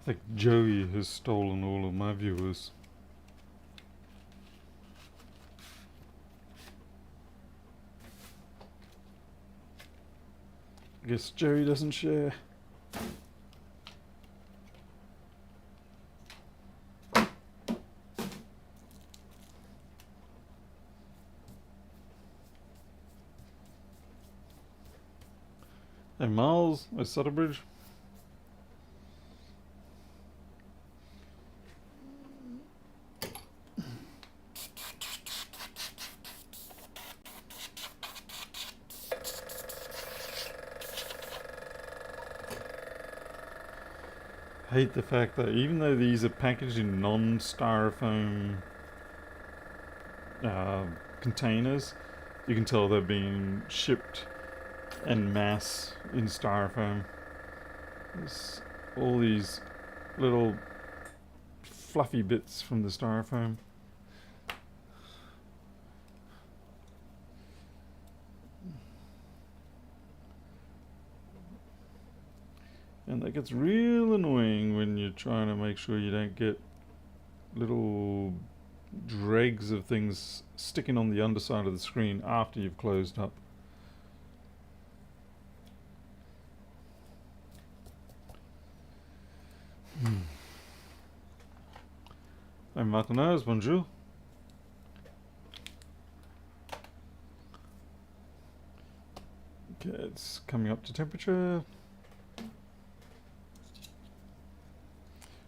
I think Joey has stolen all of my viewers. I guess Joey doesn't share. Hey Miles, hey Sutterbridge. Hate the fact that even though these are packaged in non-styrofoam uh, containers, you can tell they're being shipped en masse in styrofoam. There's all these little fluffy bits from the styrofoam. And that gets real annoying when you're trying to make sure you don't get little dregs of things sticking on the underside of the screen after you've closed up. Hey Martinez, bonjour. Okay, it's coming up to temperature.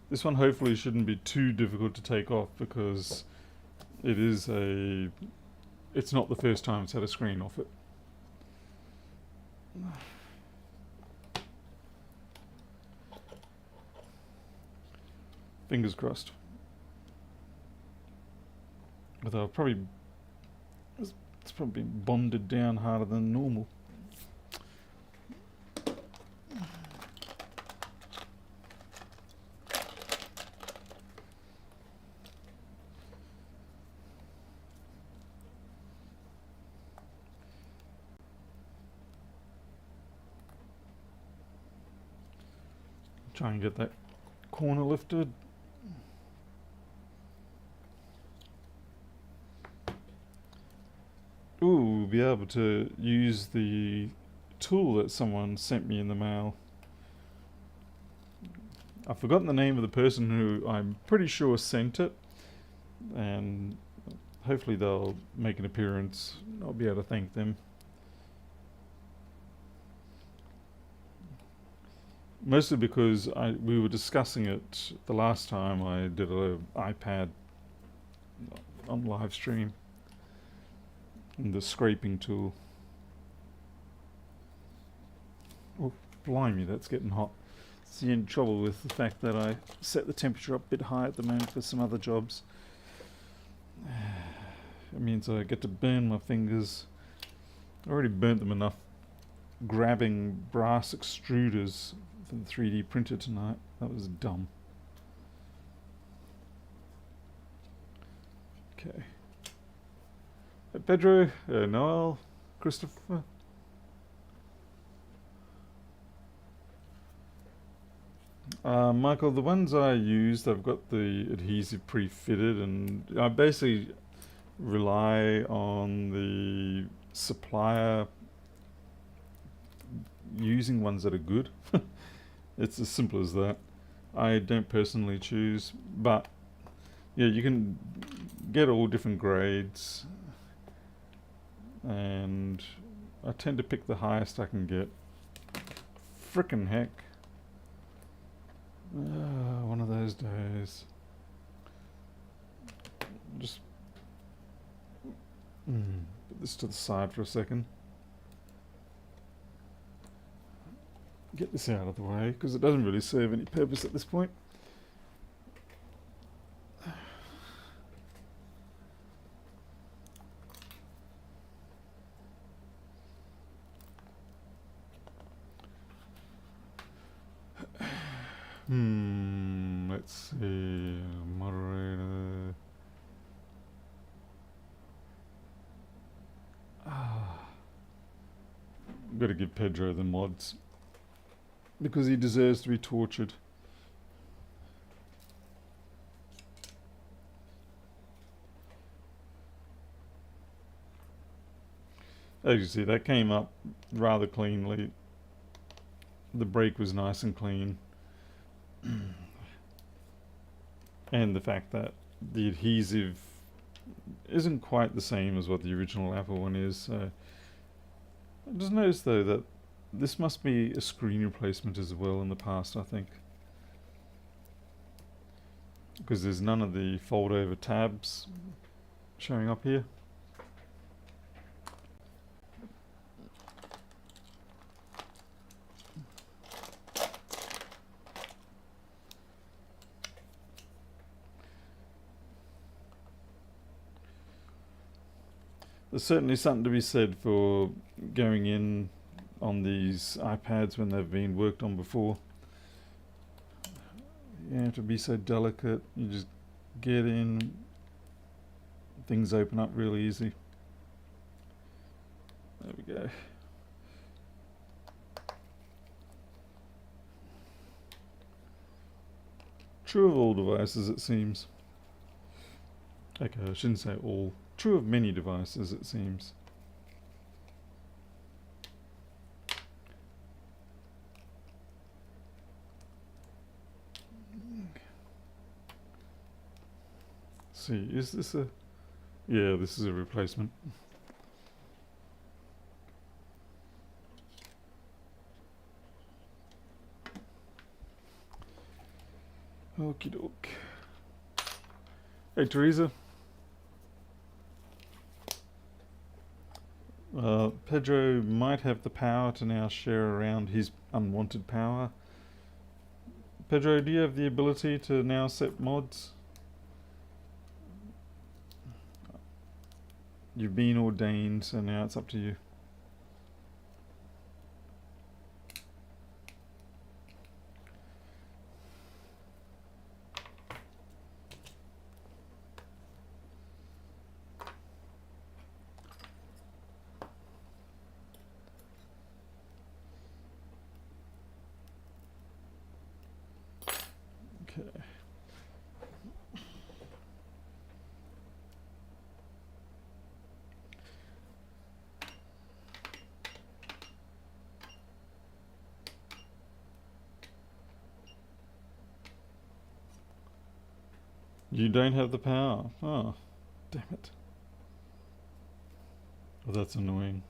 This one hopefully shouldn't be too difficult to take off because it's not the first time it's had a screen off it. Fingers crossed. Although it's probably been bonded down harder than normal. Try and get that corner lifted. Ooh, be able to use the tool that someone sent me in the mail. I've forgotten the name of the person who I'm pretty sure sent it, and hopefully they'll make an appearance. I'll be able to thank them. Mostly because we were discussing it the last time I did an iPad on live stream. And the scraping tool. Oh, blimey, that's getting hot. See, in trouble with the fact that I set the temperature up a bit high at the moment for some other jobs. It means I get to burn my fingers. I already burnt them enough grabbing brass extruders for the 3D printer tonight. That was dumb. Okay. Pedro, Noel, Christopher. Michael, the ones I used, I've got the adhesive pre-fitted, and I basically rely on the supplier using ones that are good. It's as simple as that. I don't personally choose, but yeah, you can get all different grades, and I tend to pick the highest I can get. Frickin' heck. One of those days. Just put this to the side for a second. Get this out of the way, because it doesn't really serve any purpose at this point. Let's see. Moderator. Gotta give Pedro the mods, because he deserves to be tortured. As you see, that came up rather cleanly. The brake was nice and clean. And the fact that the adhesive isn't quite the same as what the original Apple one is. So I just noticed though that this must be a screen replacement as well in the past, I think. Because there's none of the fold over tabs showing up here. There's certainly something to be said for going in on these iPads when they've been worked on before. You don't have to be so delicate. You just get in, things open up real easy. There we go. True of all devices, it seems. Okay, I shouldn't say all. True of many devices, it seems. See, is this a... Yeah, this is a replacement. Okie doke. Hey, Teresa. Pedro might have the power to now share around his unwanted power. Pedro, do you have the ability to now set mods? You've been ordained, so now it's up to you. Okay. You don't have the power. Oh, damn it. Well, that's annoying.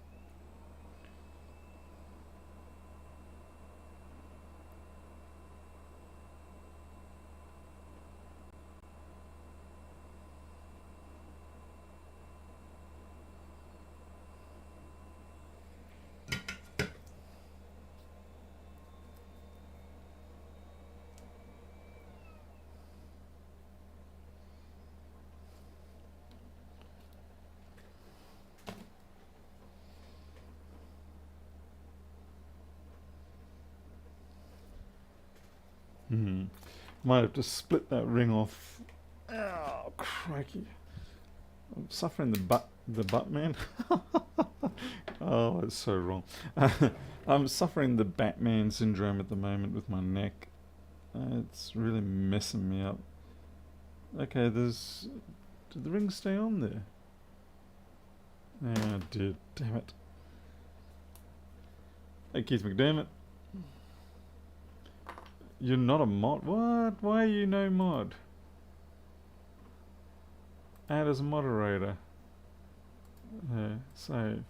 Might have to split that ring off. Oh, crikey. I'm suffering the butt man. Oh, it's so wrong. I'm suffering the Batman syndrome at the moment with my neck. It's really messing me up. Okay, there's... Did the ring stay on there? Yeah, it did. Damn it. Hey, Keith McDermott. You're not a mod? What? Why are you no mod? Add as a moderator. Save.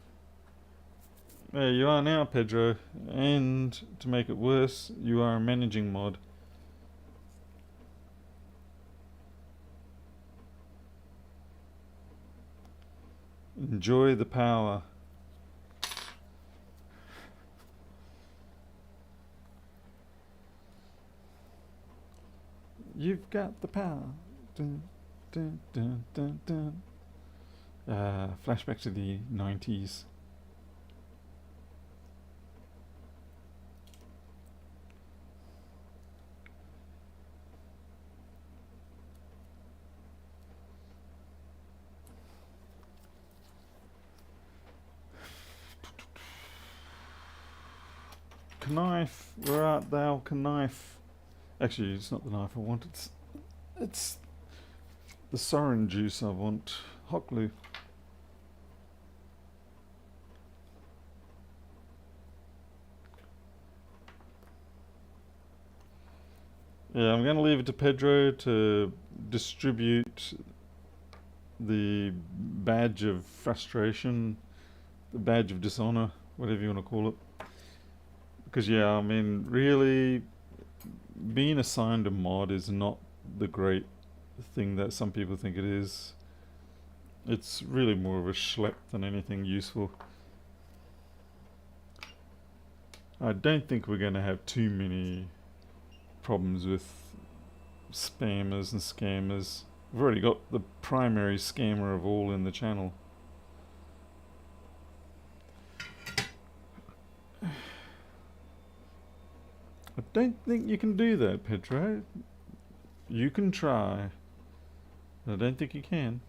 There you are now, Pedro. And to make it worse, you are a managing mod. Enjoy the power. You've got the power. Dun, dun, dun, dun, dun. Flashback to the 90s. Knife, where art thou, knife? Actually, it's not the knife I want. It's the Soren juice I want. Hot glue. Yeah, I'm going to leave it to Pedro to distribute the badge of frustration, the badge of dishonor, whatever you want to call it. Because, yeah, I mean, really, being assigned a mod is not the great thing that some people think it is. It's really more of a schlep than anything useful. I don't think we're going to have too many problems with spammers and scammers. We've already got the primary scammer of all in the channel. I don't think you can do that, Pedro. You can try. I don't think you can.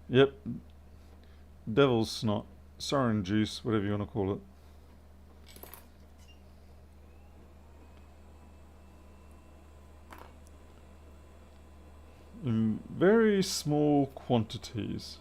Yep. Devil's snot. Sarin juice, whatever you want to call it. In very small quantities.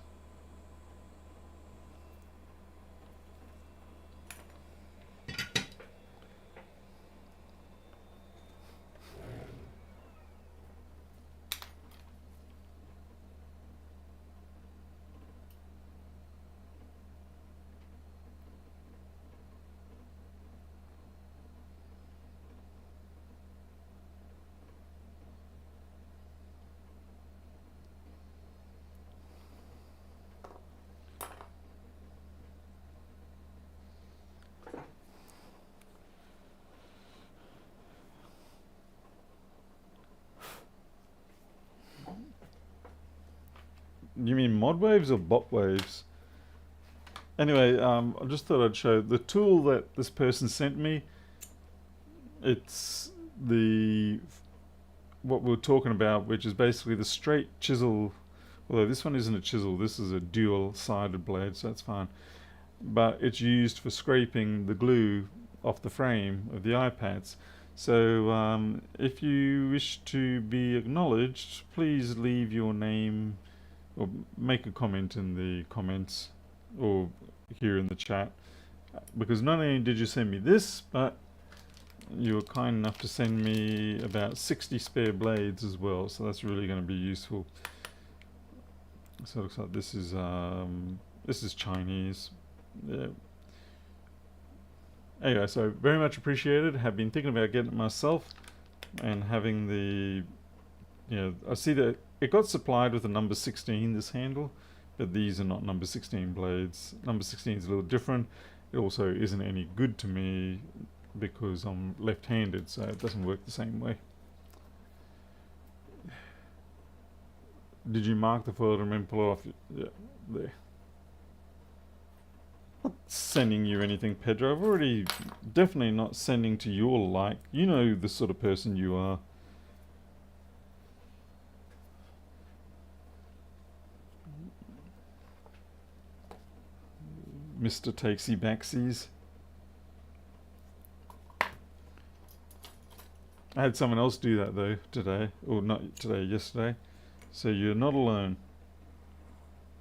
You mean mod waves or bot waves? Anyway, I just thought I'd show the tool that this person sent me. It's the what we're talking about, which is basically the straight chisel. Although this one isn't a chisel, this is a dual-sided blade, so that's fine. But it's used for scraping the glue off the frame of the iPads. So if you wish to be acknowledged, please leave your name or make a comment in the comments or here in the chat. Because not only did you send me this, but you were kind enough to send me about 60 spare blades as well, so that's really going to be useful. So it looks like this is Chinese. Yeah. Anyway, so very much appreciated. Have been thinking about getting it myself and having the, I see that it got supplied with a number 16, this handle, but these are not number 16 blades. Number 16 is a little different. It also isn't any good to me because I'm left-handed, so it doesn't work the same way. Did you mark the photo and then pull it off? Yeah, there. Not sending you anything, Pedro. I've already definitely not sending to your like. You know the sort of person you are. Mr. Takesy Backsies. I had someone else do that though today, or not today, yesterday. So you're not alone.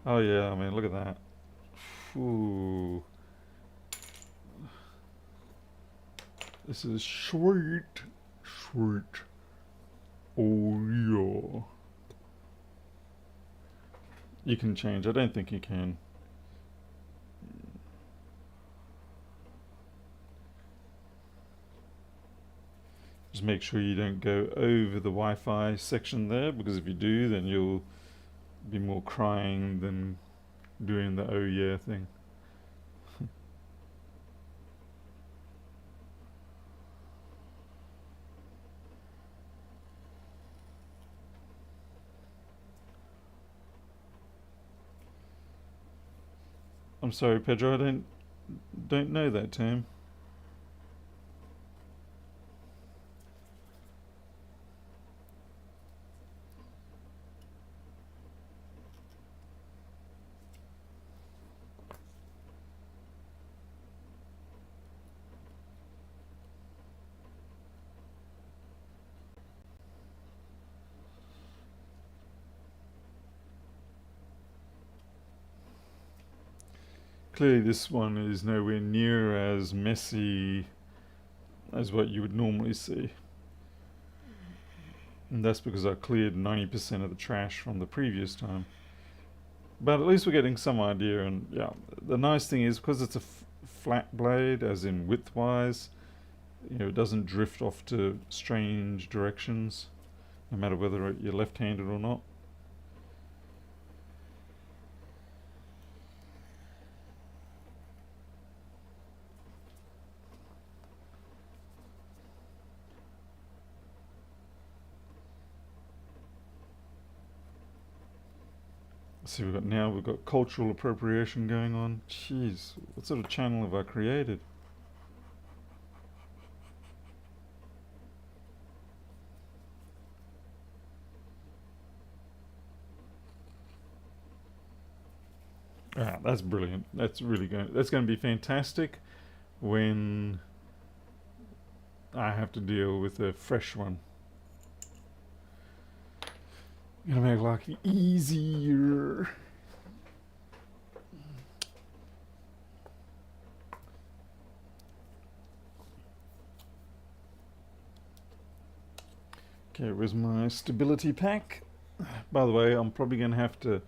Oh yeah, I mean look at that. Ooh. This is sweet, sweet. Oh yeah. You can change. I don't think you can. Just make sure you don't go over the Wi-Fi section there, because if you do, then you'll be more crying than doing the oh yeah thing. I'm sorry, Pedro, I don't know that term. Clearly this one is nowhere near as messy as what you would normally see. And that's because I cleared 90% of the trash from the previous time. But at least we're getting some idea, and yeah, the nice thing is because it's a flat blade, as in width-wise, it doesn't drift off to strange directions, no matter whether you're left-handed or not. See, we've got cultural appropriation going on. Jeez, what sort of channel have I created? Ah, that's brilliant. That's going to be fantastic when I have to deal with a fresh one. Gonna make life easier. Okay, where's my stability pack? By the way, I'm probably going to have to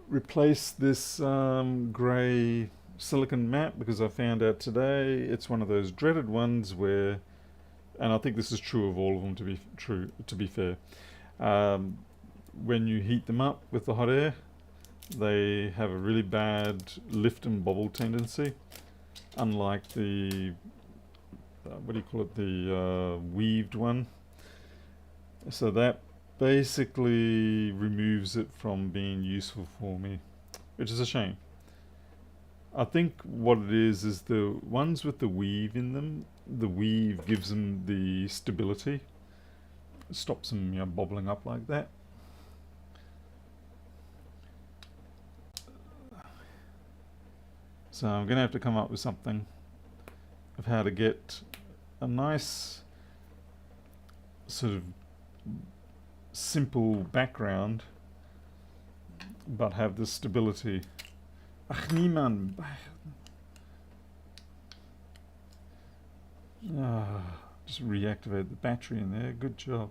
replace this grey silicon mat because I found out today it's one of those dreaded ones where, and I think this is true of all of them to be fair, when you heat them up with the hot air, they have a really bad lift and bobble tendency, unlike the what do you call it, the weaved one. So that basically removes it from being useful for me, which is a shame. I think what it is the ones with the weave in them, the weave gives them the stability, stops them bobbling up like that. So I'm going to have to come up with something of how to get a nice sort of simple background but have the stability. Ach niemand. Just reactivate the battery in there. Good job.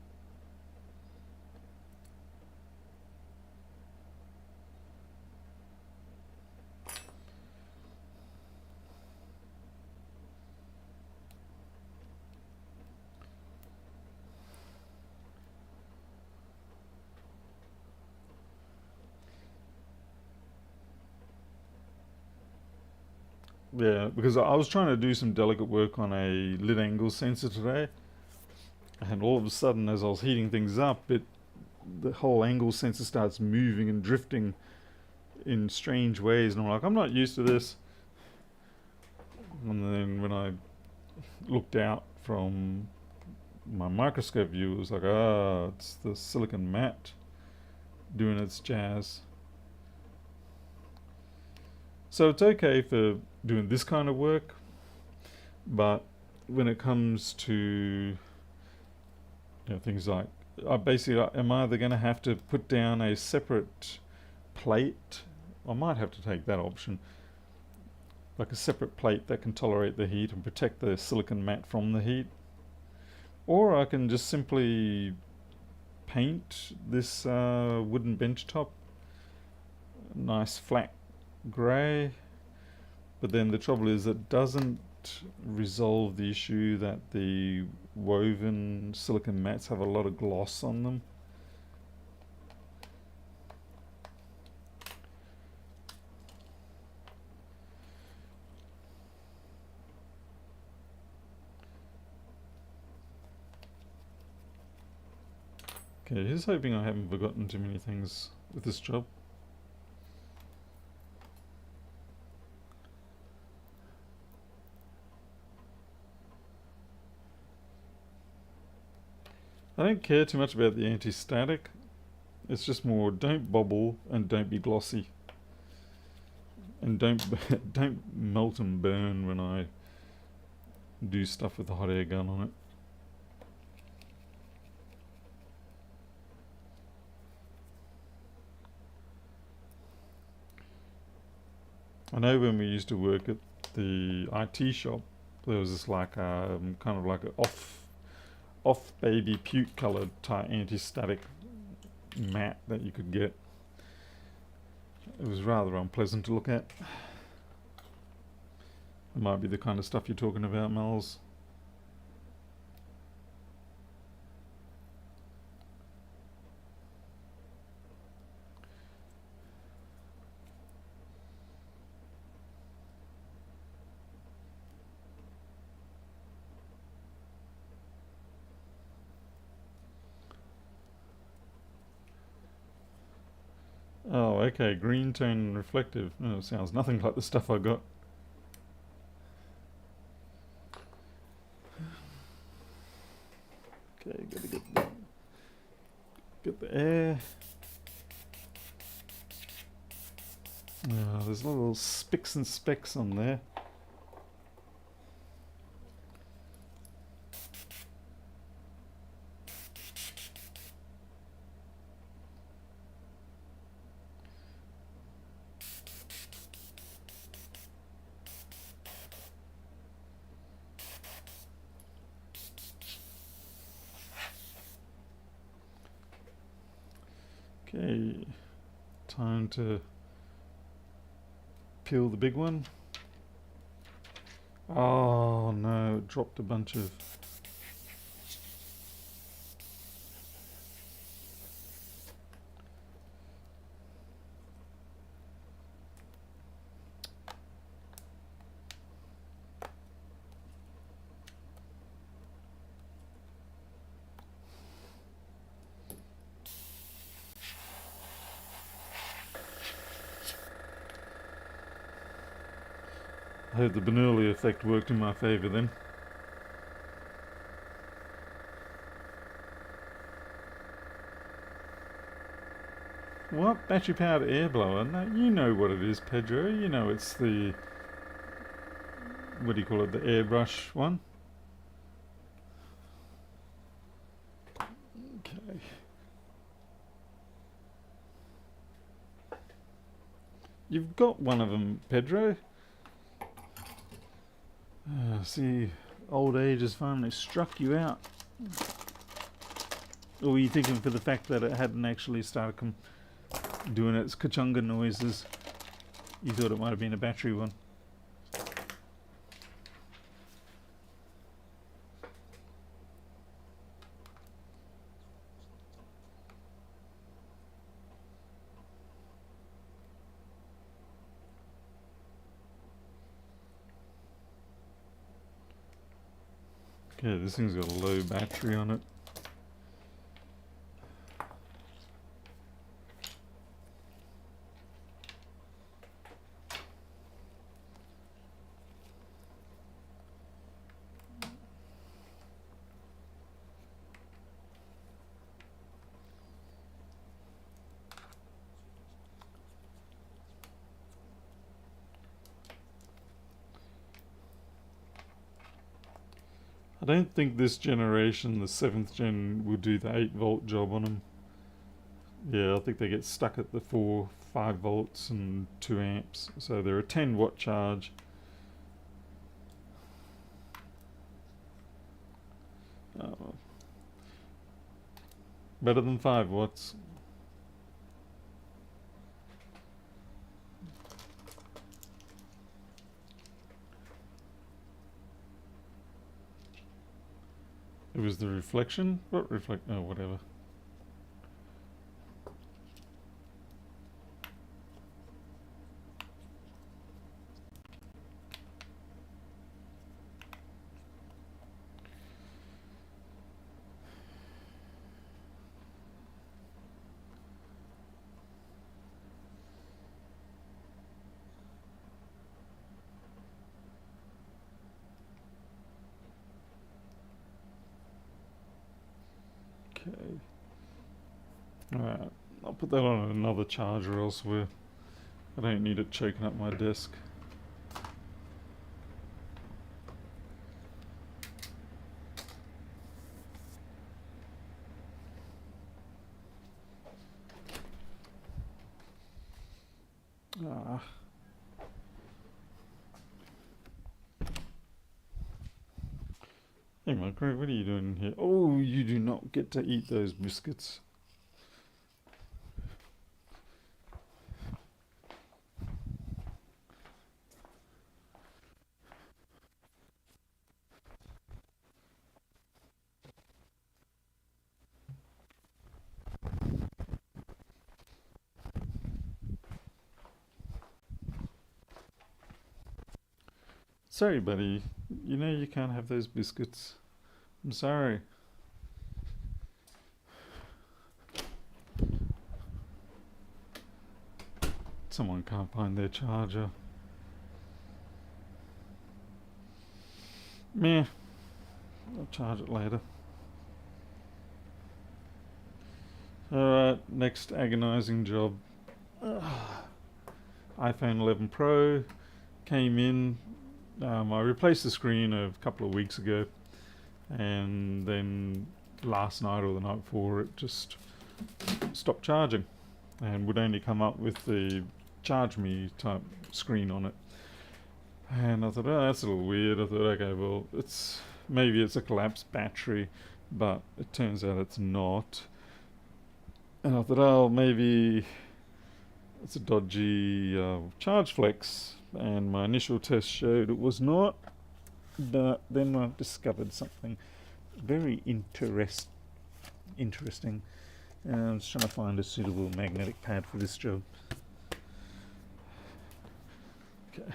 Yeah, because I was trying to do some delicate work on a lid angle sensor today, and all of a sudden, as I was heating things up, the whole angle sensor starts moving and drifting in strange ways, and I'm like, I'm not used to this. And then when I looked out from my microscope view, it was like, it's the silicon mat doing its jazz. So it's okay for doing this kind of work, but when it comes to things like, I'm either going to have to put down a separate plate. I might have to take that option, like a separate plate that can tolerate the heat and protect the silicon mat from the heat, or I can just simply paint this wooden bench top nice flat grey. But then the trouble is it doesn't resolve the issue that the woven silicon mats have a lot of gloss on them. Okay, here's hoping I haven't forgotten too many things with this job. I don't care too much about the anti-static. It's just more don't bobble and don't be glossy. And don't melt and burn when I do stuff with the hot air gun on it. I know when we used to work at the IT shop, there was this like kind of like an off baby puke coloured type anti-static mat that you could get. It was rather unpleasant to look at. It might be the kind of stuff you're talking about, Mel's. Oh, okay. Green tone and reflective. Oh, sounds nothing like the stuff I got. Okay, gotta get the air. Oh, there's little spicks and specks on there. Okay, time to peel the big one. Oh no, it dropped a bunch of... I hope the Bernoulli effect worked in my favour then. What? Battery powered air blower? No, you know what it is, Pedro. You know it's the... what do you call it? The airbrush one? Okay. You've got one of them, Pedro. See, old age has finally struck you out. Or were you thinking for the fact that it hadn't actually started doing its kachunga noises? You thought it might have been a battery one. Okay, this thing's got a low battery on it. I don't think this generation, the 7th gen, will do the 8 volt job on them. Yeah, I think they get stuck at the 5 volts and 2 amps. So they're a 10 watt charge. Better than 5 watts. It was the reflection? What reflect? Oh, whatever. Okay. Alright, I'll put that on another charger elsewhere. I don't need it choking up my desk. Ah. Hey Margaret, what are you doing here? Oh, you do not get to eat those biscuits. Sorry, buddy. You know you can't have those biscuits. I'm sorry. Someone can't find their charger. Meh. I'll charge it later. Alright, next agonizing job. iPhone 11 Pro came in. I replaced the screen a couple of weeks ago, and then last night or the night before it just stopped charging and would only come up with the charge me type screen on it. And I thought, oh, that's a little weird. I thought, okay, well, maybe it's a collapsed battery, but it turns out it's not. And I thought, oh, maybe it's a dodgy charge flex. And my initial test showed it was not. But then I discovered something very interesting. And I'm just trying to find a suitable magnetic pad for this job. Okay.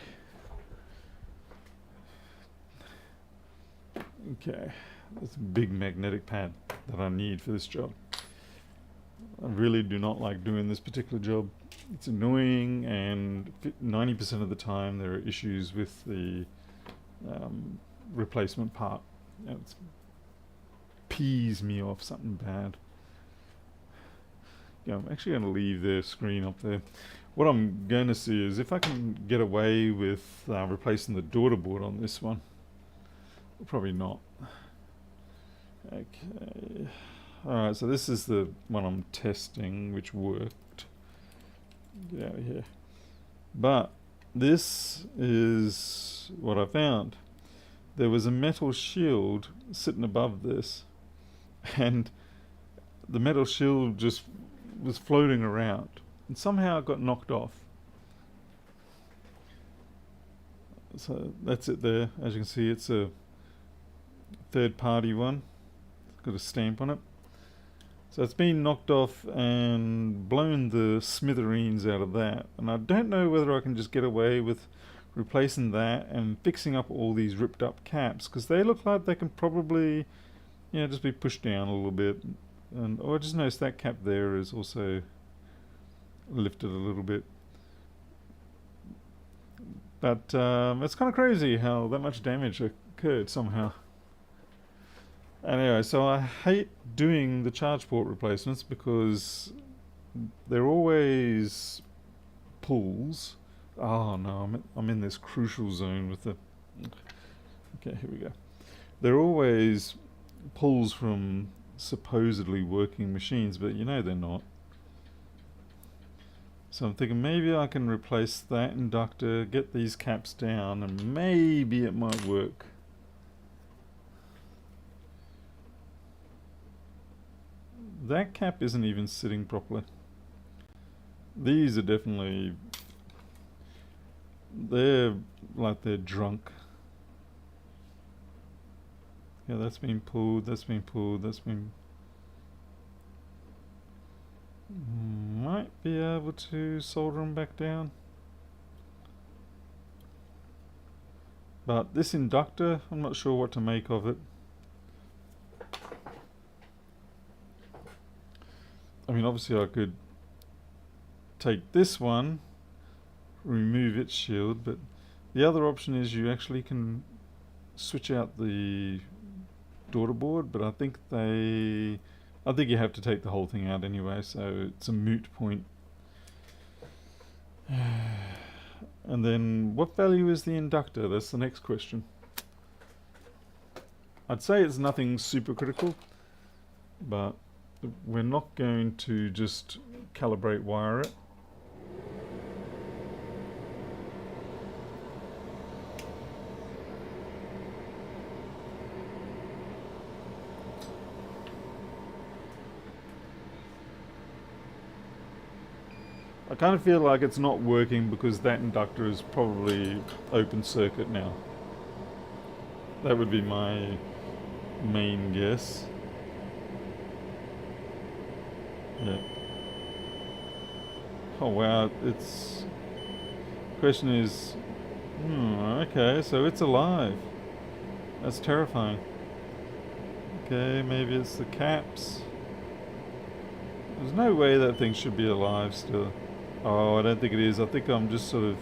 Okay, that's a big magnetic pad that I need for this job. I really do not like doing this particular job. It's annoying, and 90% of the time there are issues with the replacement part. It pees me off something bad. Yeah, I'm actually going to leave the screen up there. What I'm going to see is if I can get away with replacing the daughter board on this one. Probably not. Okay. Alright, so this is the one I'm testing, which worked. Get out of here. But this is what I found. There was a metal shield sitting above this, and the metal shield just was floating around, and somehow it got knocked off. So that's it there. As you can see, it's a third party one. It's got a stamp on it. So it's been knocked off and blown the smithereens out of that. And I don't know whether I can just get away with replacing that and fixing up all these ripped up caps, because they look like they can probably, just be pushed down a little bit. And I just noticed that cap there is also lifted a little bit. But it's kind of crazy how that much damage occurred somehow. Anyway, so I hate doing the charge port replacements because they're always pulls. Oh no, I'm in this crucial zone with the. Okay, here we go. They're always pulls from supposedly working machines, but they're not. So I'm thinking maybe I can replace that inductor, get these caps down, and maybe it might work. That cap isn't even sitting properly. These are definitely, they're like they're drunk. Yeah, that's been pulled, that's been pulled, that's been... Might be able to solder them back down. But this inductor, I'm not sure what to make of it. I mean, obviously I could take this one, remove its shield, but the other option is you actually can switch out the daughter board, but I think you have to take the whole thing out anyway, so it's a moot point. And then what value is the inductor? That's the next question. I'd say it's nothing super critical, but we're not going to just calibrate wire it. I kind of feel like it's not working because that inductor is probably open circuit now. That would be my main guess. Yeah. Oh wow, it's... Question is... okay, so it's alive. That's terrifying. Okay, maybe it's the caps. There's no way that thing should be alive still. Oh, I don't think it is. I think I'm just sort of...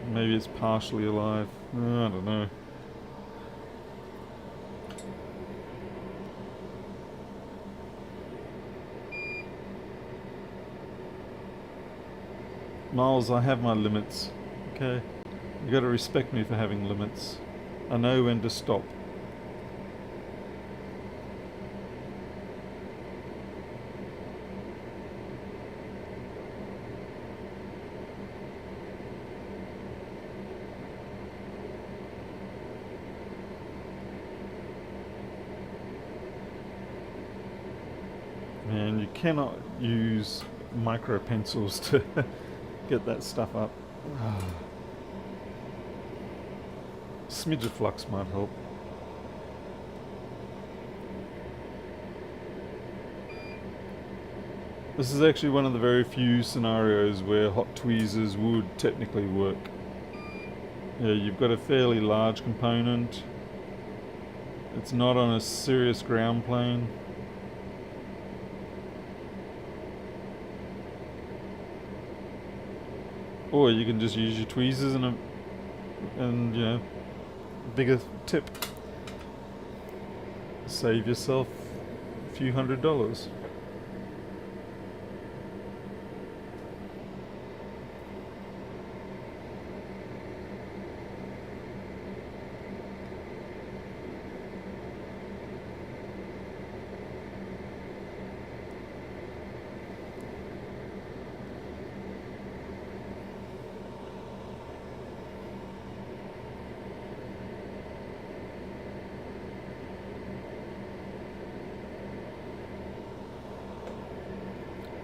Maybe it's partially alive. I don't know. Miles, I have my limits. Okay? You gotta respect me for having limits. I know when to stop. Man, you cannot use micro pencils to get that stuff up. Smidge of flux might help. This is actually one of the very few scenarios where hot tweezers would technically work. Yeah, you've got a fairly large component. It's not on a serious ground plane. Or you can just use your tweezers and you know, bigger tip. Save yourself a few $100s.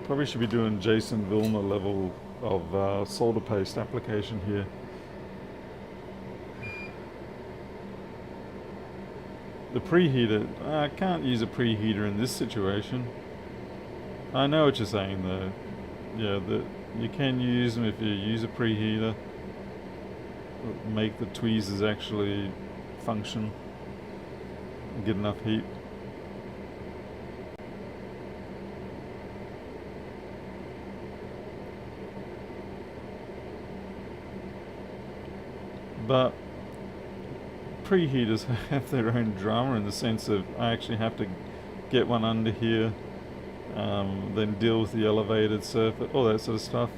Probably should be doing Jason Vilma level of solder paste application here. The preheater, I can't use a preheater in this situation. I know what you're saying though. Yeah, you can use them if you use a preheater. Make the tweezers actually function and get enough heat. But preheaters have their own drama in the sense of I actually have to get one under here, then deal with the elevated surface, all that sort of stuff.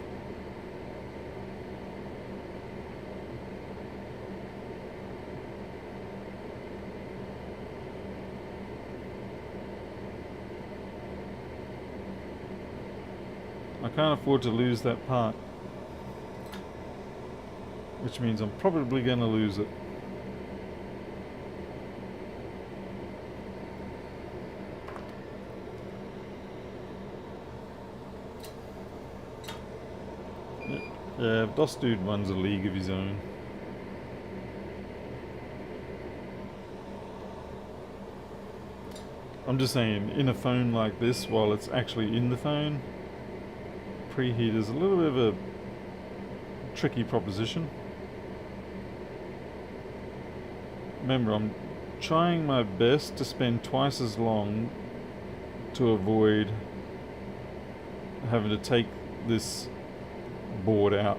I can't afford to lose that part, which means I'm probably going to lose it. Yeah, DOS Dude runs a league of his own. I'm just saying, in a phone like this, while it's actually in the phone, preheat is a little bit of a tricky proposition. Remember, I'm trying my best to spend twice as long to avoid having to take this board out.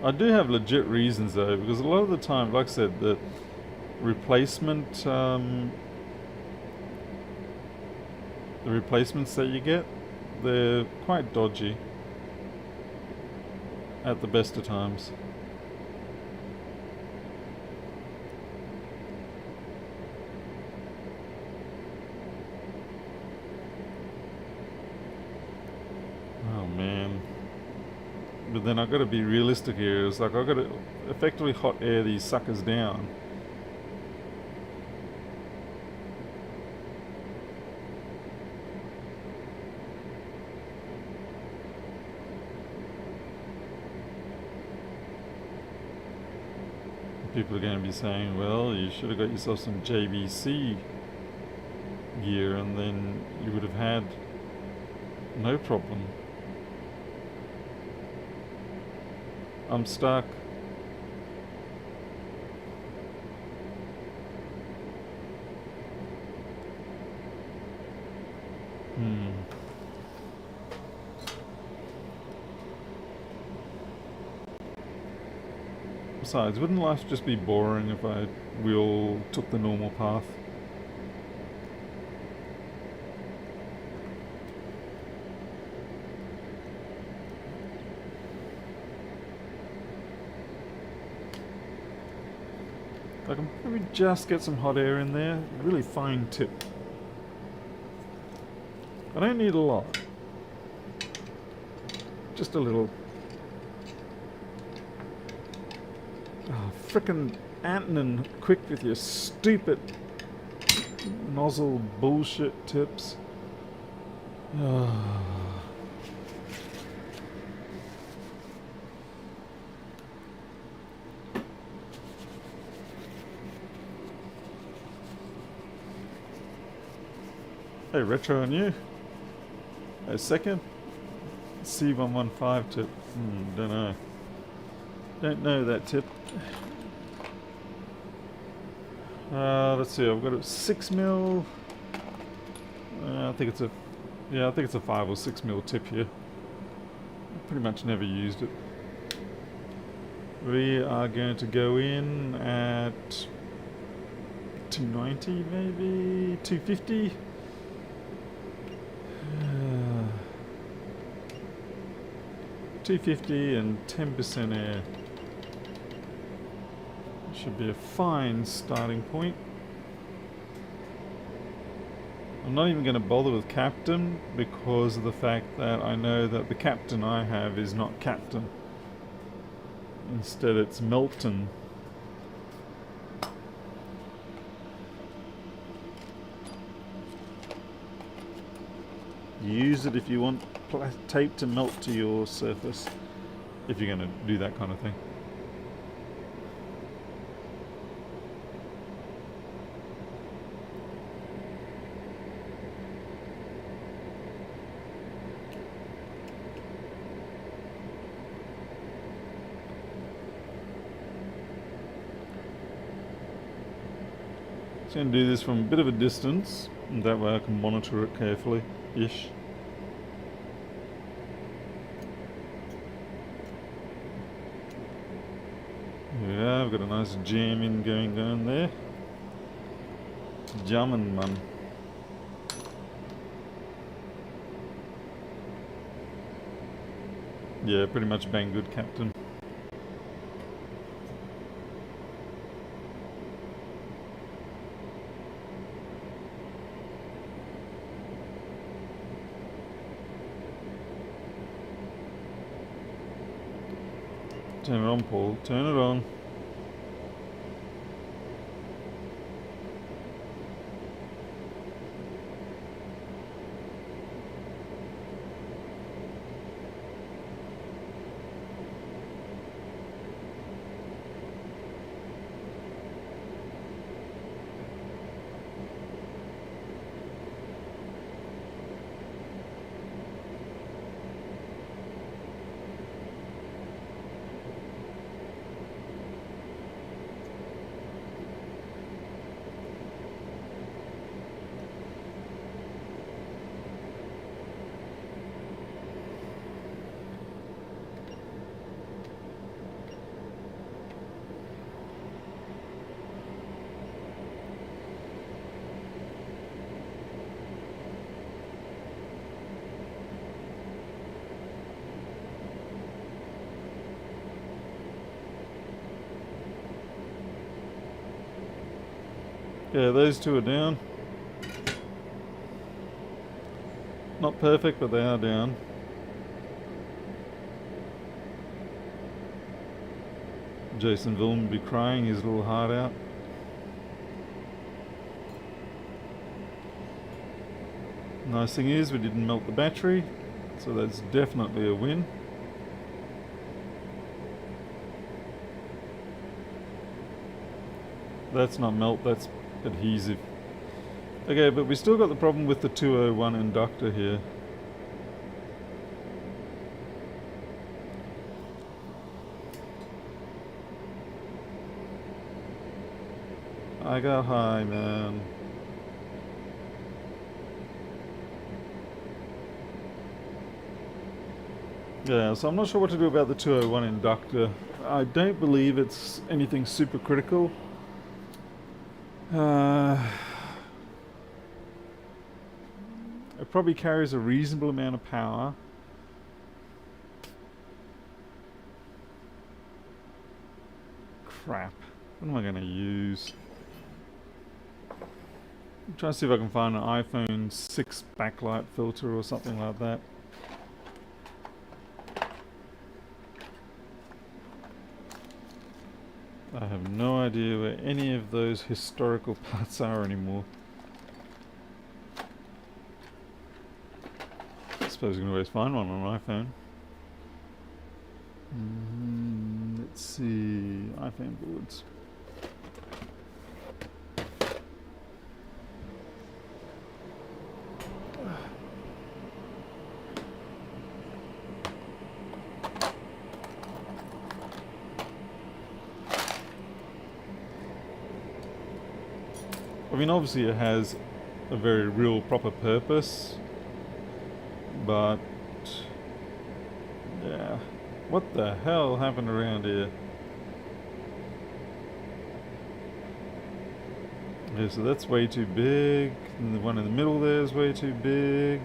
I do have legit reasons though, because a lot of the time, like I said, the replacement, the replacements that you get, they're quite dodgy at the best of times. But then I've got to be realistic here. It's like I've got to effectively hot air these suckers down. People are going to be saying, well, you should have got yourself some JVC gear and then you would have had no problem. I'm stuck. Besides, wouldn't life just be boring if we all took the normal path? I can maybe just get some hot air in there. Really fine tip. I don't need a lot. Just a little. Oh, frickin' Antonin, quick with your stupid nozzle bullshit tips. Hey, Retro and you? A second? C115 tip. Don't know. Don't know that tip. Let's see. I've got a 6mm. I think it's a 5 or 6mm tip here. I pretty much never used it. We are going to go in at 290, maybe 250. 250 and 10% air. Should be a fine starting point. I'm not even going to bother with Captain because of the fact that I know that the Captain I have is not Captain. Instead it's Melton. Use it if you want tape to melt to your surface, if you're going to do that kind of thing. So I'm going to do this from a bit of a distance, and that way I can monitor it carefully-ish. Yeah, I've got a nice jam in going down there. Jammin', man. Yeah, pretty much bang good, Captain. Turn it on, Paul. Turn it on. Yeah, those two are down. Not perfect, but they are down. Jason Villen would be crying his little heart out. Nice thing is we didn't melt the battery, so that's definitely a win. That's not melt, that's adhesive. Okay, but we still got the problem with the 201 inductor here. I got high, man. Yeah, so I'm not sure what to do about the 201 inductor. I don't believe it's anything super critical. It probably carries a reasonable amount of power. Crap. What am I going to use? I'm trying to see if I can find an iPhone 6 backlight filter or something like that. I have no idea where any of those historical parts are anymore. I suppose you can always find one on an iPhone. Let's see, iPhone boards. I mean, obviously it has a very real proper purpose, but yeah, what the hell happened around here? Okay, so that's way too big, and the one in the middle there is way too big.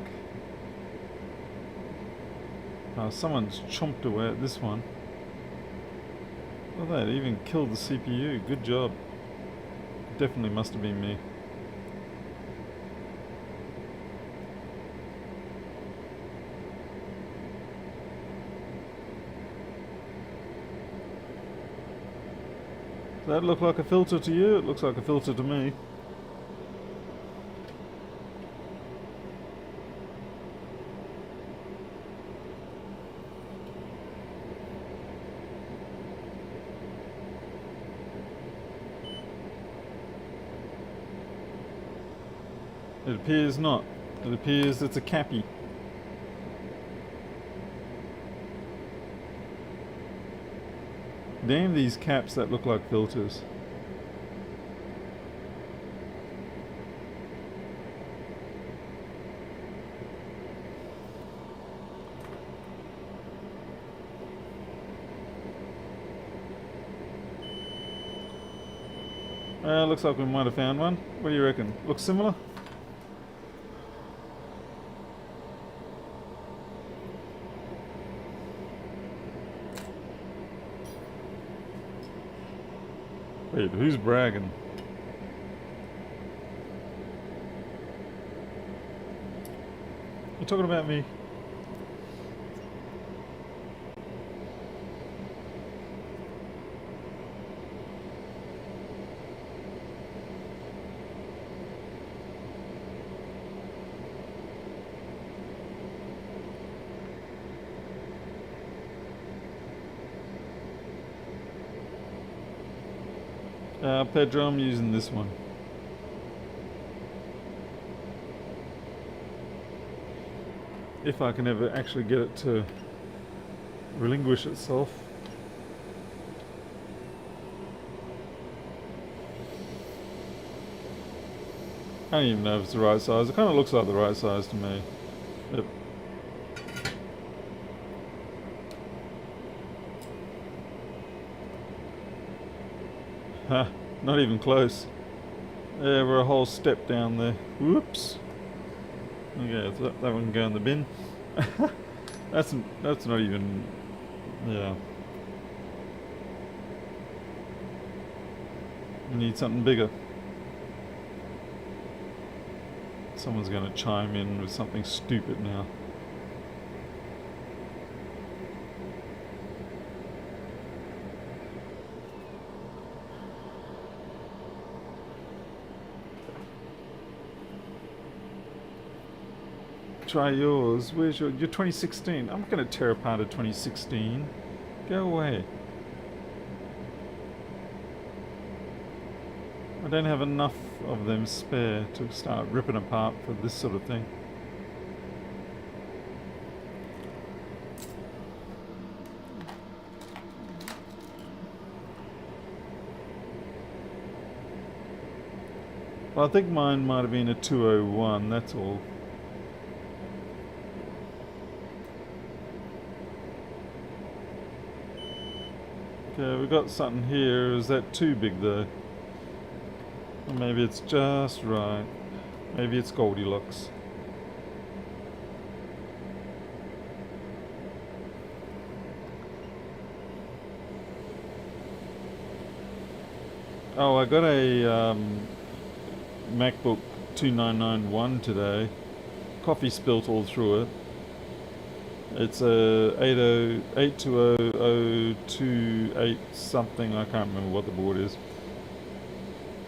Someone's chomped away at this one. Oh, that even killed the CPU. Good job. Definitely must have been me. Does that look like a filter to you? It looks like a filter to me. It appears not. It appears it's a cappy. Damn these caps that look like filters. Looks like we might have found one. What do you reckon? Looks similar? Wait, who's bragging? You talking about me? Pedro, I'm using this one. If I can ever actually get it to relinquish itself. I don't even know if it's the right size. It kind of looks like the right size to me. Yep. Ha, not even close. Yeah, we're a whole step down there. Whoops. Okay, so that one can go in the bin. That's not even... yeah. We need something bigger. Someone's going to chime in with something stupid now. try yours. Where's your 2016? I'm gonna tear apart a 2016. Go away. I don't have enough of them spare to start ripping apart for this sort of thing. Well, I think mine might have been a 201, that's all. Okay, we got something here. Is that too big though? Or maybe it's just right. Maybe it's Goldilocks. Oh, I got a MacBook 2991 today. Coffee spilt all through it. It's a 8200028 something. I can't remember what the board is.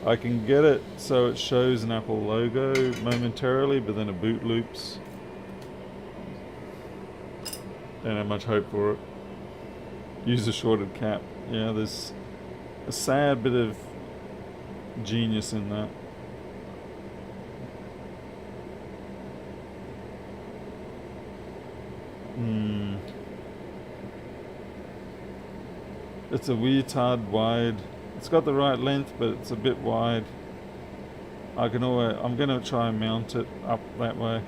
I can get it so it shows an Apple logo momentarily, but then it boot loops. Don't have much hope for it. Use a shorted cap. Yeah, there's a sad bit of genius in that. It's a retard wide. It's got the right length, but it's a bit wide. I'm gonna try and mount it up that way.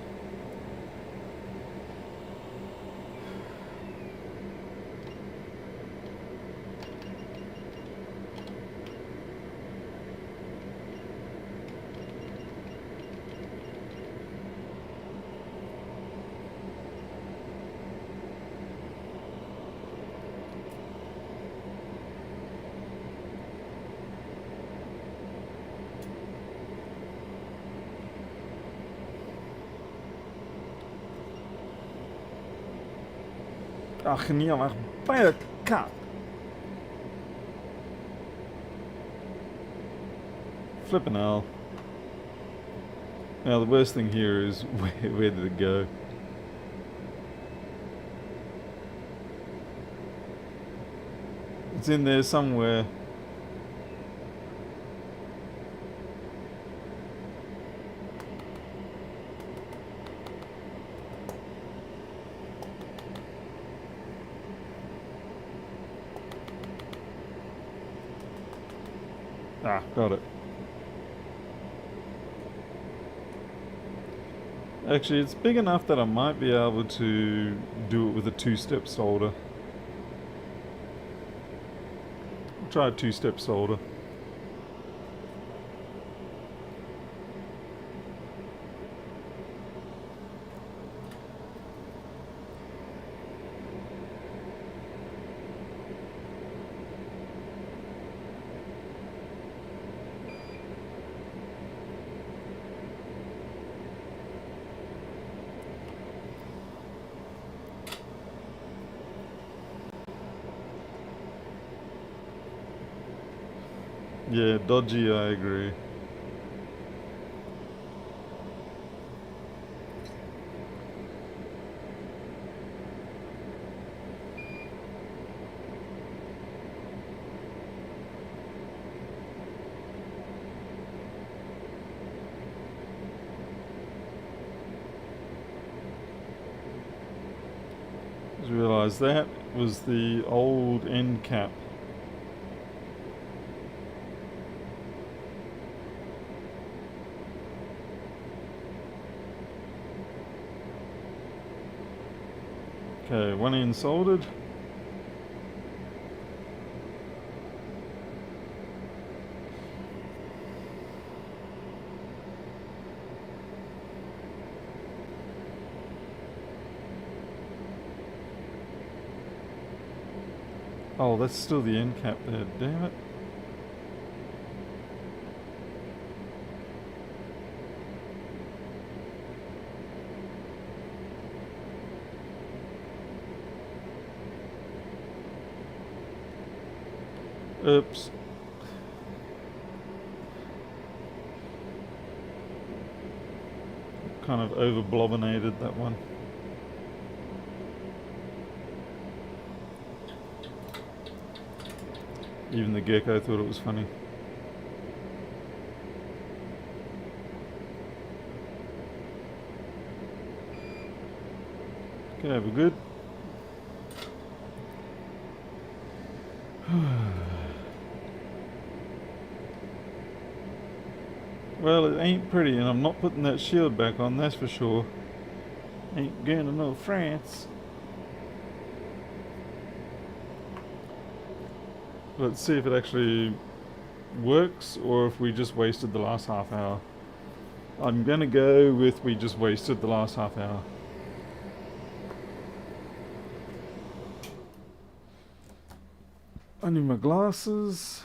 Ach nee, maar bij de kap. Flippin' hell. Now the worst thing here is where did it go? It's in there somewhere. Ah, got it. Actually, it's big enough that I might be able to do it with a two-step solder. Try a two-step solder. Yeah, dodgy, I agree. Just realised that was the old end cap. Okay, one end soldered. Oh, that's still the end cap there, damn it. Oops. kind of over blobbinated that one. Even the gecko thought it was funny. Okay, we're good. Well, it ain't pretty, and I'm not putting that shield back on, that's for sure. Ain't going to no France. Let's see if it actually works or if we just wasted the last half hour. I'm gonna go with we just wasted the last half hour. I need my glasses.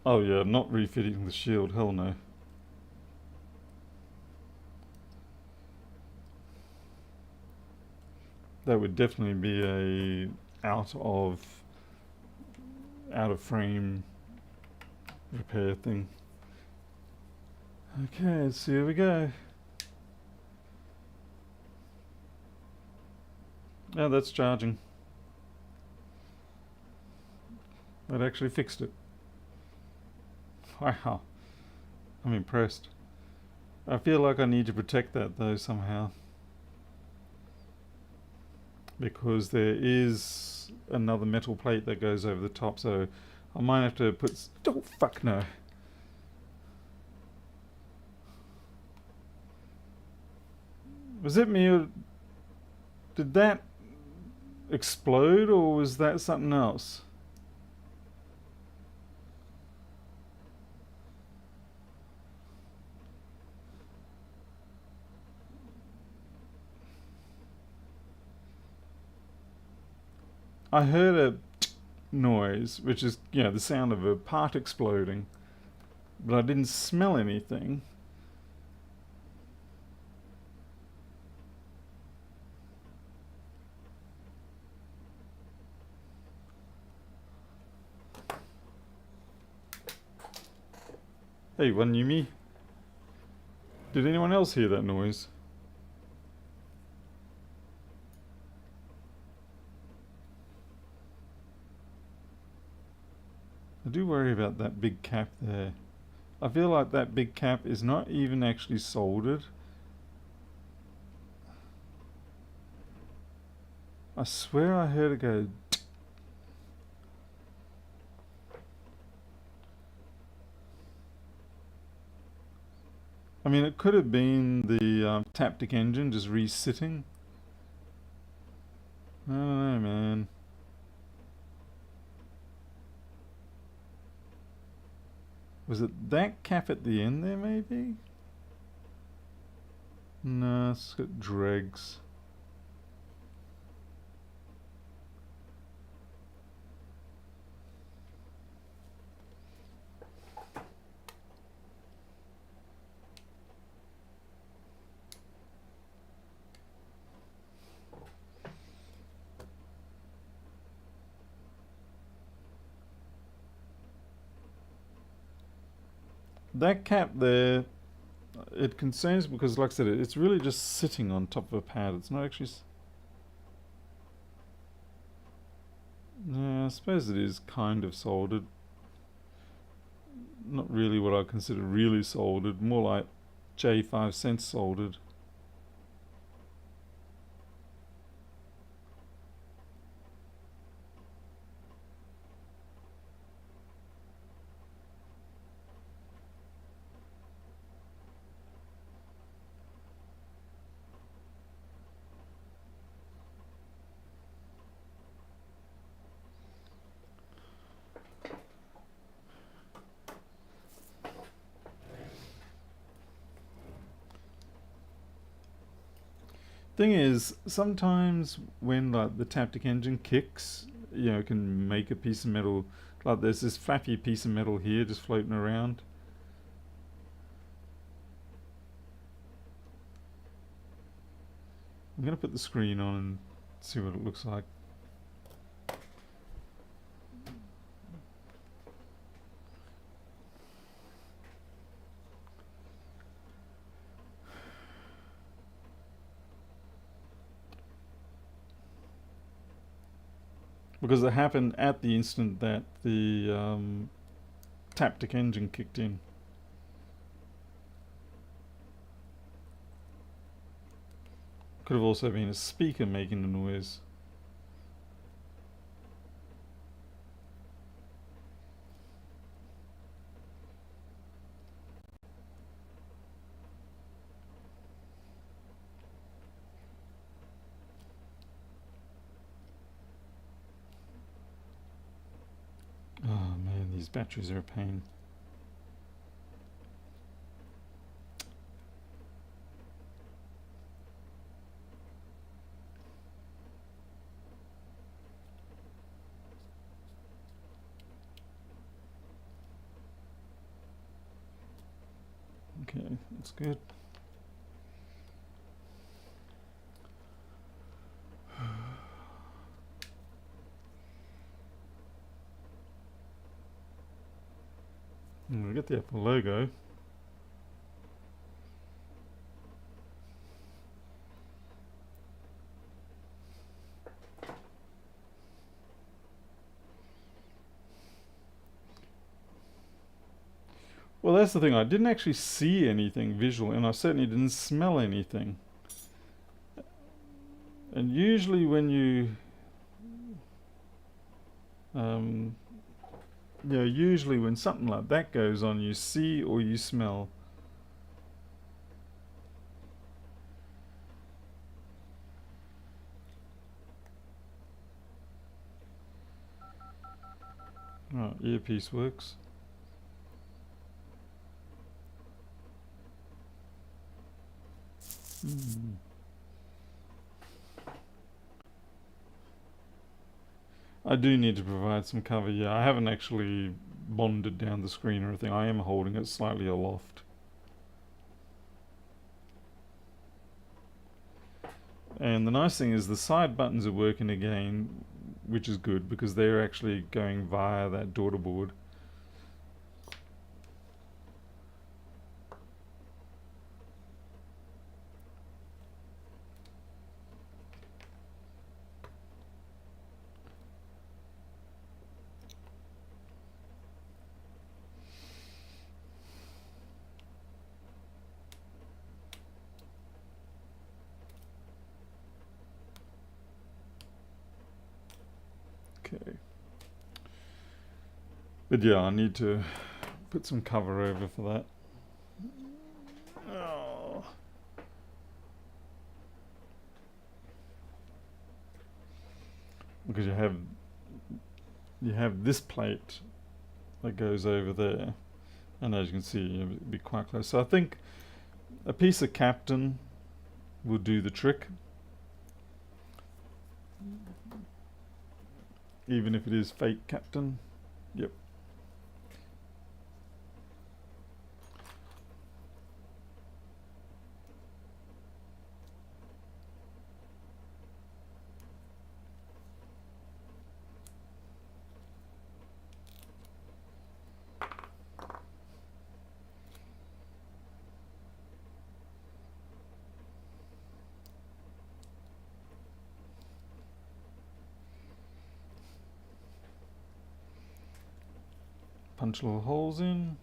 Oh yeah, not refitting the shield, hell no. That would definitely be a out of frame repair thing. Okay, so here we go. Oh, that's charging. That actually fixed it. Wow, I'm impressed. I feel like I need to protect that though somehow. Because there is another metal plate that goes over the top, so I might have to put... Oh, fuck no. Was it me or... Did that explode or was that something else? I heard a noise, which is, you know, the sound of a part exploding, but I didn't smell anything. Hey, wasn't you me? Did anyone else hear that noise? I do worry about that big cap there. I feel like that big cap is not even actually soldered. I swear I heard it go... I mean, it could have been the Taptic engine just resitting. I don't know, man. Was it that cap at the end there, maybe? No, it's got dregs. That cap there, it concerns me because, like I said, it's really just sitting on top of a pad. It's not actually... Yeah, I suppose it is kind of soldered. Not really what I consider really soldered, more like J5 cents soldered. Thing is, sometimes when like the Taptic engine kicks, it can make a piece of metal. Like there's this flappy piece of metal here just floating around. I'm gonna put the screen on and see what it looks like. Because it happened at the instant that the Taptic engine kicked in. Could have also been a speaker making the noise. Oh man, these batteries are a pain. Okay, that's good. I'm gonna get the Apple logo. Well, that's the thing. I didn't actually see anything visual, and I certainly didn't smell anything. And usually, when usually when something like that goes on, you see or you smell. Oh, earpiece works. I do need to provide some cover. Yeah, I haven't actually bonded down the screen or anything. I am holding it slightly aloft. And the nice thing is the side buttons are working again, which is good because they're actually going via that daughter board. Okay. But yeah, I need to put some cover over for that. Oh. Because you have this plate that goes over there, and as you can see, it'll be quite close. So I think a piece of Captain will do the trick, even if it is fake Captain. Yep. Punch little holes in.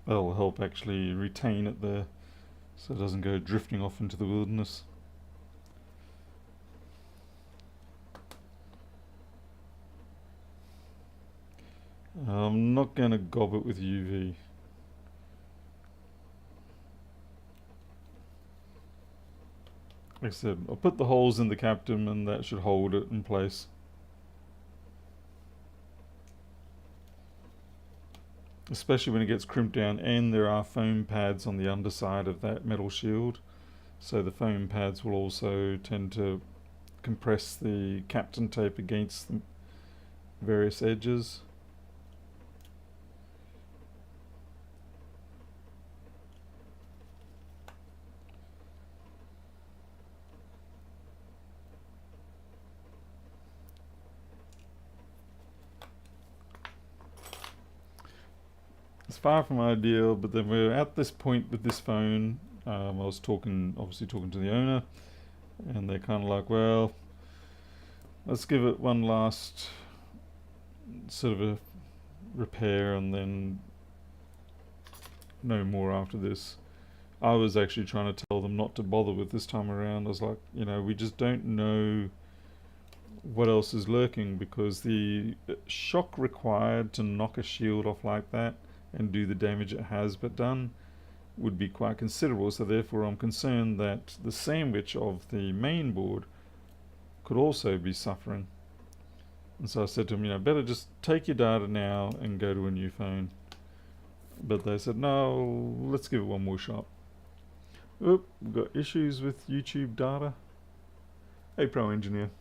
That'll help actually retain it there so it doesn't go drifting off into the wilderness. I'm not going to gob it with UV. Like I said, I'll put the holes in the Captain and that should hold it in place. especially when it gets crimped down, and there are foam pads on the underside of that metal shield. So the foam pads will also tend to compress the Kapton tape against the various edges. It's far from ideal, but then we're at this point with this phone. I was obviously talking to the owner, and they're kind of like, well, let's give it one last sort of a repair and then no more after this. I was actually trying to tell them not to bother with this time around. I was like, we just don't know what else is lurking, because the shock required to knock a shield off like that and do the damage it has but done would be quite considerable. So therefore I'm concerned that the sandwich of the main board could also be suffering. And so I said to them, better just take your data now and go to a new phone. But they said, no, let's give it one more shot. Oop, we've got issues with YouTube data. Hey, Pro Engineer.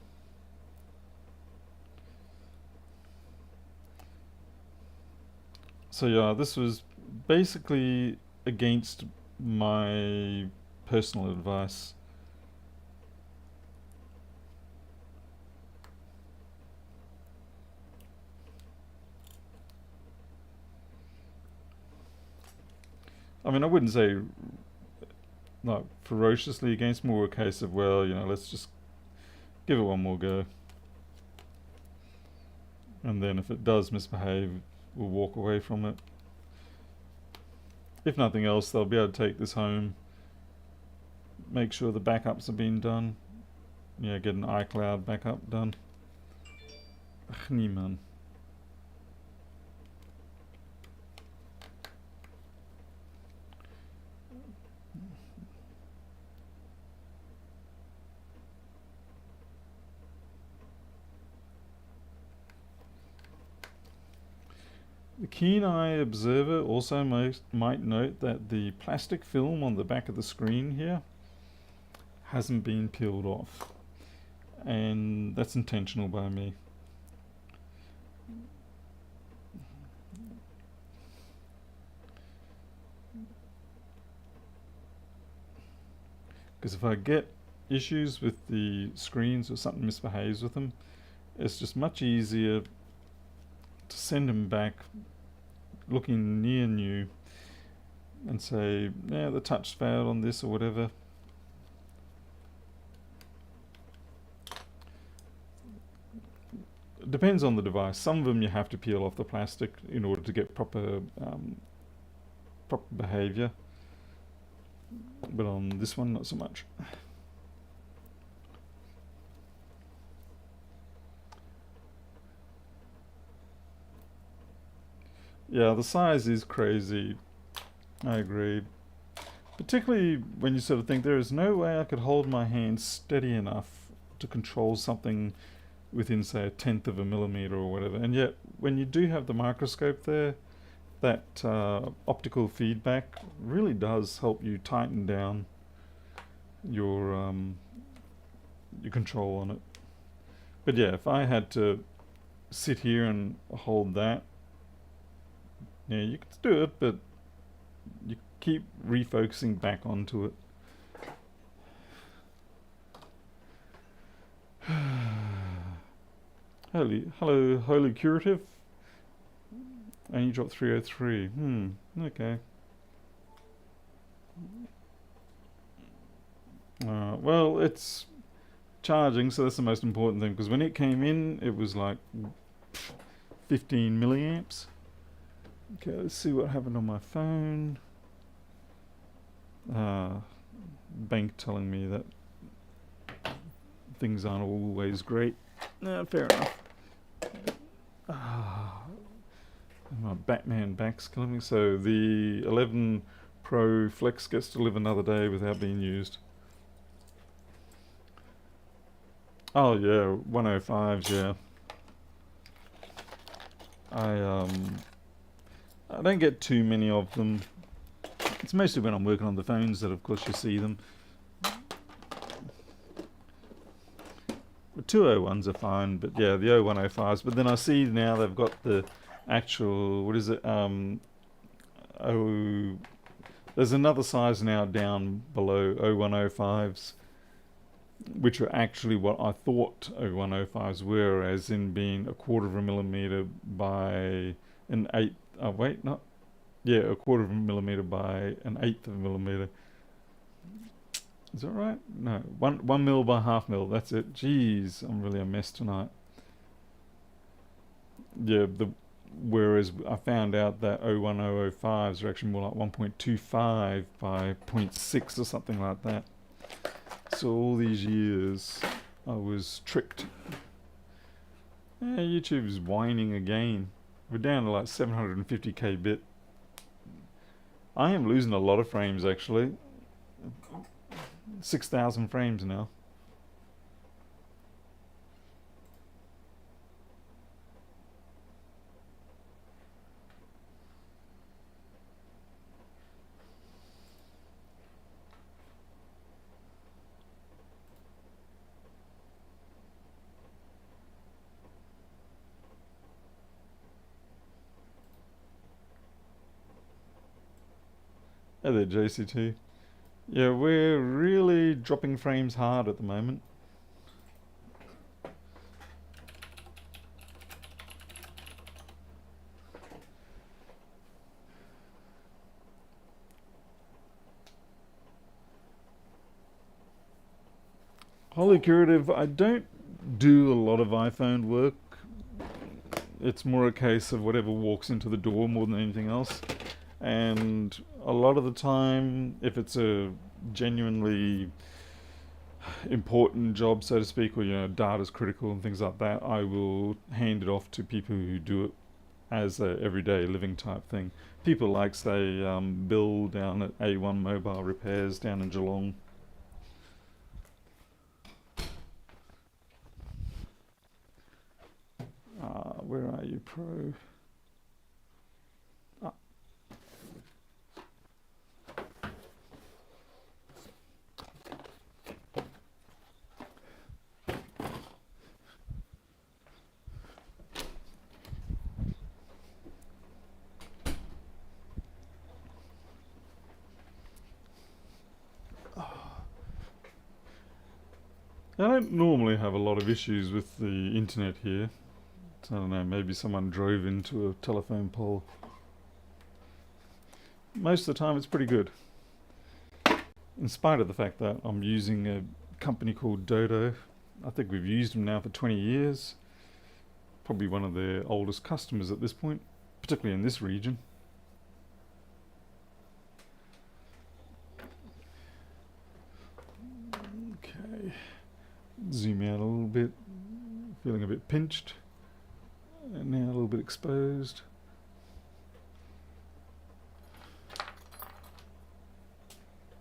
So yeah, this was basically against my personal advice. I mean, I wouldn't say like ferociously against, more a case of, well, let's just give it one more go. And then if it does misbehave, we'll walk away from it. If nothing else, they'll be able to take this home, make sure the backups have been done. Get an iCloud backup done. Ach, nee, man. The keen-eye observer also might note that the plastic film on the back of the screen here hasn't been peeled off, and that's intentional by me. Because if I get issues with the screens or something misbehaves with them, it's just much easier to send them back looking near new and say, yeah, the touch failed on this or whatever. It depends on the device. Some of them you have to peel off the plastic in order to get proper behavior, but on this one, not so much. Yeah, the size is crazy. I agree. Particularly when you sort of think there is no way I could hold my hand steady enough to control something within, say, a tenth of a millimeter or whatever. And yet, when you do have the microscope there, that optical feedback really does help you tighten down your control on it. But yeah, if I had to sit here and hold that, yeah, you could do it, but you keep refocusing back onto it. Hello, Holy Curative. And you dropped 303. Okay. Well, it's charging, so that's the most important thing, because when it came in, it was like 15 milliamps. Okay, let's see what happened on my phone. Bank telling me that things aren't always great. Fair enough. My Batman back's killing me. So the 11 Pro Flex gets to live another day without being used. Oh yeah, 105s, yeah. I don't get too many of them. It's mostly when I'm working on the phones that, of course, you see them. The 201s are fine, but yeah, the 0105s. But then I see now they've got the actual, what is it? Oh, there's another size now down below 0105s, which are actually what I thought 0105s were, as in being a quarter of a millimeter by an eighth. Oh, wait, not. Yeah, a quarter of a millimeter by an eighth of a millimeter. Is that right? No, one mil by half mil. That's it. Jeez, I'm really a mess tonight. Yeah, whereas I found out that 01005s are actually more like 1.25 by zero point 0.6 or something like that. So all these years, I was tricked. Yeah, YouTube's whining again. We're down to like 750k bit. I am losing a lot of frames actually. 6,000 frames now. Hey there, JCT. Yeah, we're really dropping frames hard at the moment. Holy curative, I don't do a lot of iPhone work. It's more a case of whatever walks into the door more than anything else. And a lot of the time, if it's a genuinely important job, so to speak, or data's critical and things like that, I will hand it off to people who do it as a everyday living type thing. People like, say, Bill down at A1 Mobile Repairs down in Geelong. Where are you, Pro? Ah. I don't normally have a lot of issues with the internet here. I don't know, maybe someone drove into a telephone pole. Most of the time it's pretty good. In spite of the fact that I'm using a company called Dodo. I think we've used them now for 20 years. Probably one of their oldest customers at this point, particularly in this region. Okay, zoom out a little bit, feeling a bit pinched, and now a little bit exposed.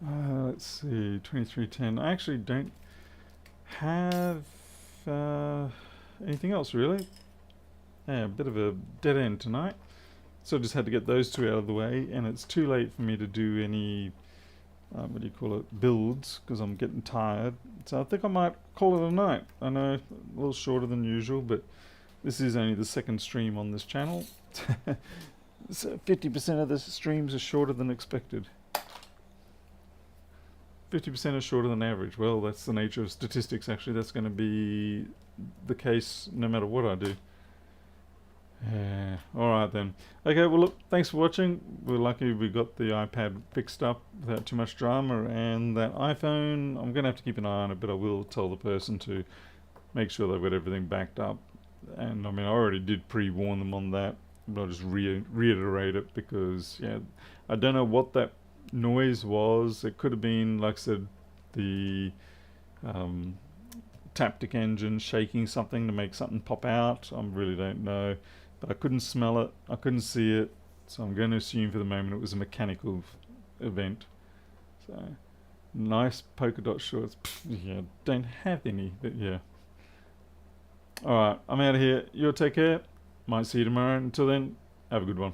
Let's see, 2310. I actually don't have anything else really. Yeah, a bit of a dead end tonight. So I just had to get those two out of the way, and it's too late for me to do any, what do you call it, builds, because I'm getting tired. So I think I might call it a night. I know, a little shorter than usual, but this is only the second stream on this channel. So 50% of the streams are shorter than expected. 50% is shorter than average. Well, that's the nature of statistics, actually. That's going to be the case no matter what I do. Yeah, alright then. Okay, well look, thanks for watching. We're lucky we got the iPad fixed up without too much drama, and that iPhone, I'm going to have to keep an eye on it, but I will tell the person to make sure they've got everything backed up. And I mean, I already did pre-warn them on that, but I'll just reiterate it because, yeah, I don't know what that noise was. It could have been, like I said, the Taptic engine shaking something to make something pop out. I really don't know, but I couldn't smell it, I couldn't see it, so I'm going to assume for the moment it was a mechanical event. So nice polka dot shorts. Yeah, don't have any, but yeah. Alright, I'm out of here. You take care. Might see you tomorrow. Until then, have a good one.